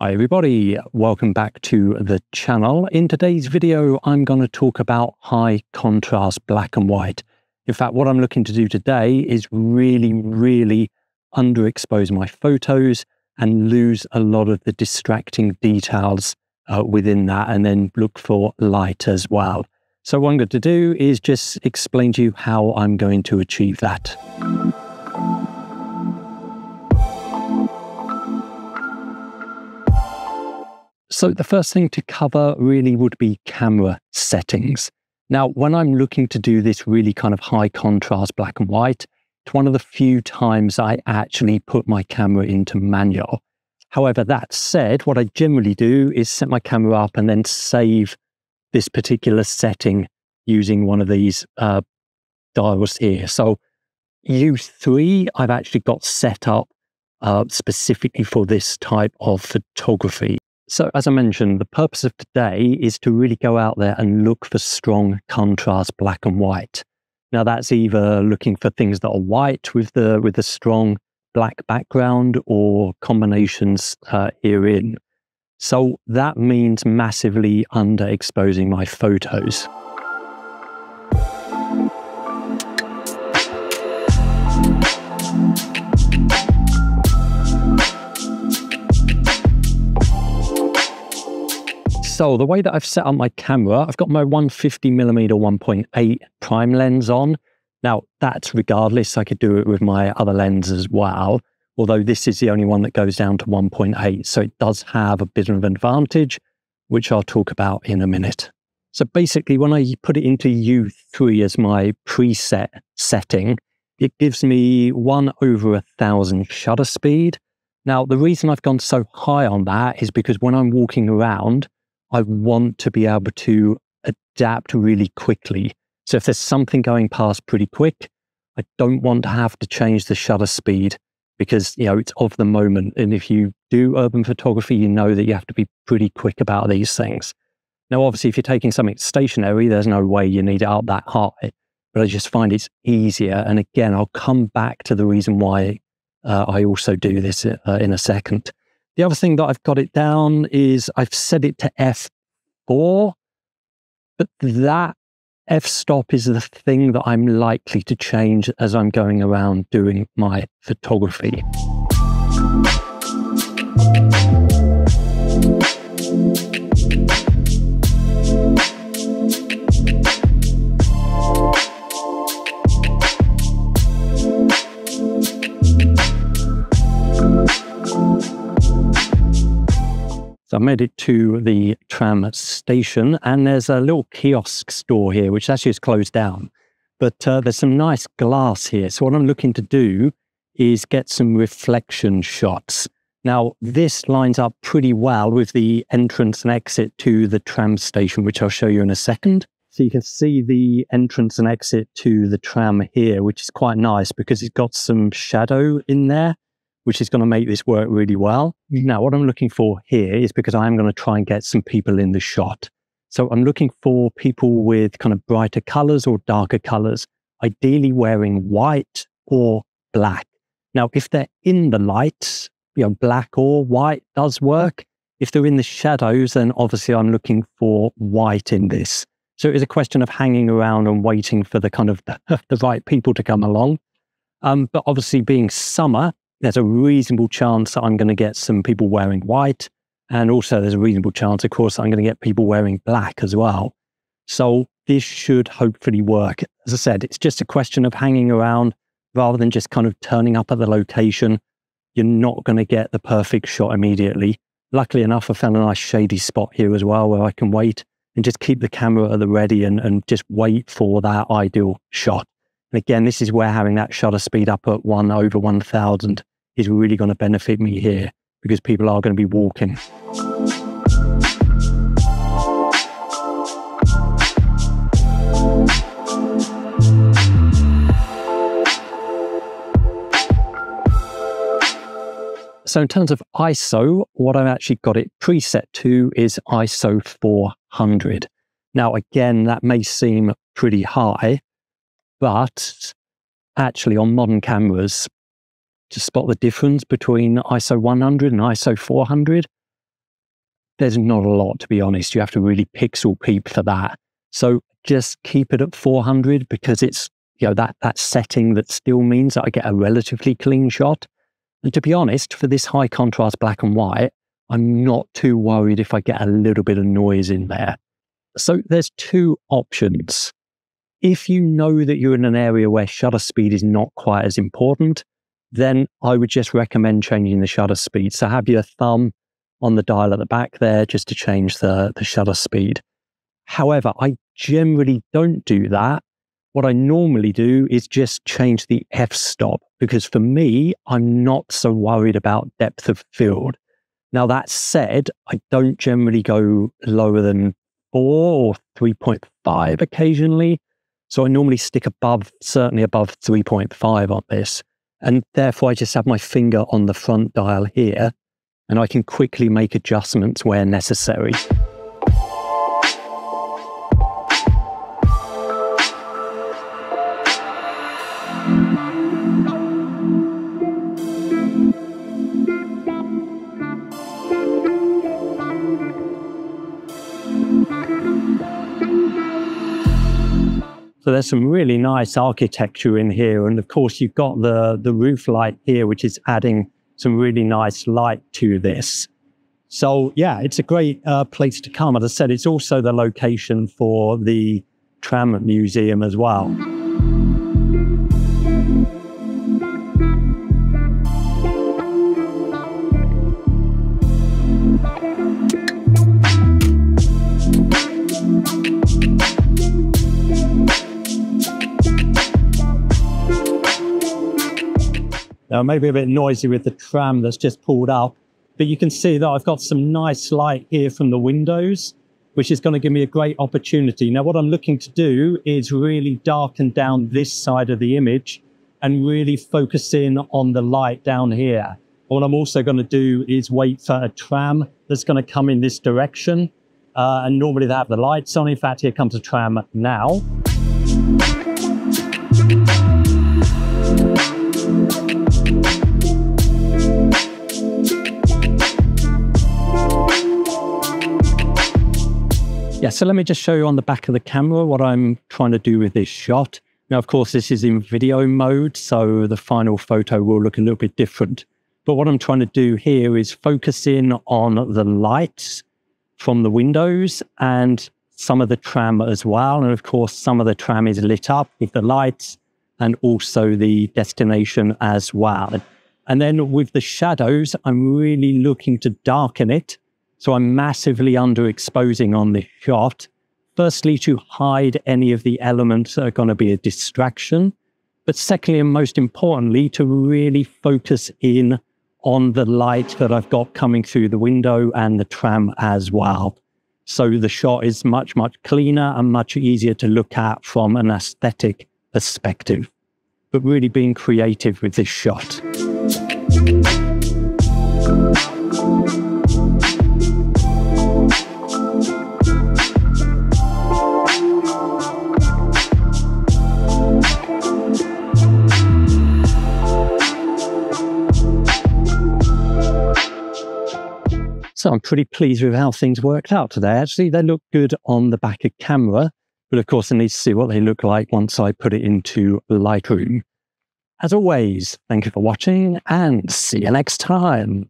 Hi everybody, welcome back to the channel. In today's video, I'm going to talk about high contrast black and white. In fact, what I'm looking to do today is really underexpose my photos and lose a lot of the distracting details within that, and then look for light as well. So what I'm going to do is just explain to you how I'm going to achieve that. So the first thing to cover really would be camera settings. Now, when I'm looking to do this really kind of high contrast black and white, it's one of the few times I actually put my camera into manual. However, that said, what I generally do is set my camera up and then save this particular setting using one of these dials here. So U3, I've actually got set up specifically for this type of photography. So as I mentioned, the purpose of today is to really go out there and look for strong contrast black and white. Now that's either looking for things that are white with the strong black background, or combinations herein. So that means massively underexposing my photos. So the way that I've set up my camera, I've got my 150mm 1.8 prime lens on. Now that's regardless, I could do it with my other lens as well, although this is the only one that goes down to 1.8. So it does have a bit of an advantage, which I'll talk about in a minute. So basically when I put it into U3 as my preset setting, it gives me 1/1000 shutter speed. Now the reason I've gone so high on that is because when I'm walking around, I want to be able to adapt really quickly. So if there's something going past pretty quick, I don't want to have to change the shutter speed because, you know, it's of the moment. And if you do urban photography, you know that you have to be pretty quick about these things. Now, obviously, if you're taking something stationary, there's no way you need it up that high, but I just find it's easier. And again, I'll come back to the reason why I also do this in a second. The other thing that I've got it down is I've set it to f4, but that f-stop is the thing that I'm likely to change as I'm going around doing my photography. So I made it to the tram station, and there's a little kiosk store here, which actually is closed down. But there's some nice glass here. So what I'm looking to do is get some reflection shots. Now, this lines up pretty well with the entrance and exit to the tram station, which I'll show you in a second. So you can see the entrance and exit to the tram here, which is quite nice because it's got some shadow in there, which is going to make this work really well. Now, what I'm looking for here is because I'm going to try and get some people in the shot. So I'm looking for people with kind of brighter colors or darker colors, ideally wearing white or black. Now, if they're in the light, you know, black or white does work. If they're in the shadows, then obviously I'm looking for white in this. So it is a question of hanging around and waiting for the kind of the right people to come along. But obviously being summer, there's a reasonable chance that I'm going to get some people wearing white. And also there's a reasonable chance, of course, I'm going to get people wearing black as well. So this should hopefully work. As I said, it's just a question of hanging around rather than just kind of turning up at the location. You're not going to get the perfect shot immediately. Luckily enough, I found a nice shady spot here as well where I can wait and just keep the camera at the ready and just wait for that ideal shot. And again, this is where having that shutter speed up at 1/1000 is really going to benefit me here because people are going to be walking. So in terms of ISO, what I've actually got it preset to is ISO 400. Now, again, that may seem pretty high, but actually on modern cameras, to spot the difference between ISO 100 and ISO 400, there's not a lot, to be honest. You have to really pixel peep for that. So just keep it at 400 because it's, that setting that still means that I get a relatively clean shot. And to be honest, for this high contrast black and white, I'm not too worried if I get a little bit of noise in there. So there's two options. If you know that you're in an area where shutter speed is not quite as important, then I would just recommend changing the shutter speed. So have your thumb on the dial at the back there just to change the shutter speed. However, I generally don't do that. What I normally do is just change the f-stop because for me, I'm not so worried about depth of field. Now that said, I don't generally go lower than 4 or 3.5 occasionally. So I normally stick certainly above 3.5 on this. And therefore I just have my finger on the front dial here and I can quickly make adjustments where necessary. So there's some really nice architecture in here. And of course, you've got the roof light here, which is adding some really nice light to this. So yeah, it's a great place to come. As I said, it's also the location for the tram museum as well. Now, maybe a bit noisy with the tram that's just pulled up, but you can see that I've got some nice light here from the windows, which is going to give me a great opportunity. Now, what I'm looking to do is really darken down this side of the image and really focus in on the light down here. What I'm also going to do is wait for a tram that's going to come in this direction. And normally they have the lights on. In fact, here comes a tram now. Yeah, so let me just show you on the back of the camera what I'm trying to do with this shot. Now, of course, this is in video mode, so the final photo will look a little bit different. But what I'm trying to do here is focus in on the lights from the windows and some of the tram as well. And of course, some of the tram is lit up with the lights and also the destination as well. And then with the shadows, I'm really looking to darken it. So I'm massively underexposing on this shot. Firstly, to hide any of the elements that are going to be a distraction. But secondly, and most importantly, to really focus in on the light that I've got coming through the window and the tram as well. So the shot is much, much cleaner and much easier to look at from an aesthetic perspective. But really being creative with this shot. So I'm pretty pleased with how things worked out today. Actually, they look good on the back of camera, but of course I need to see what they look like once I put it into Lightroom. As always, thank you for watching and see you next time.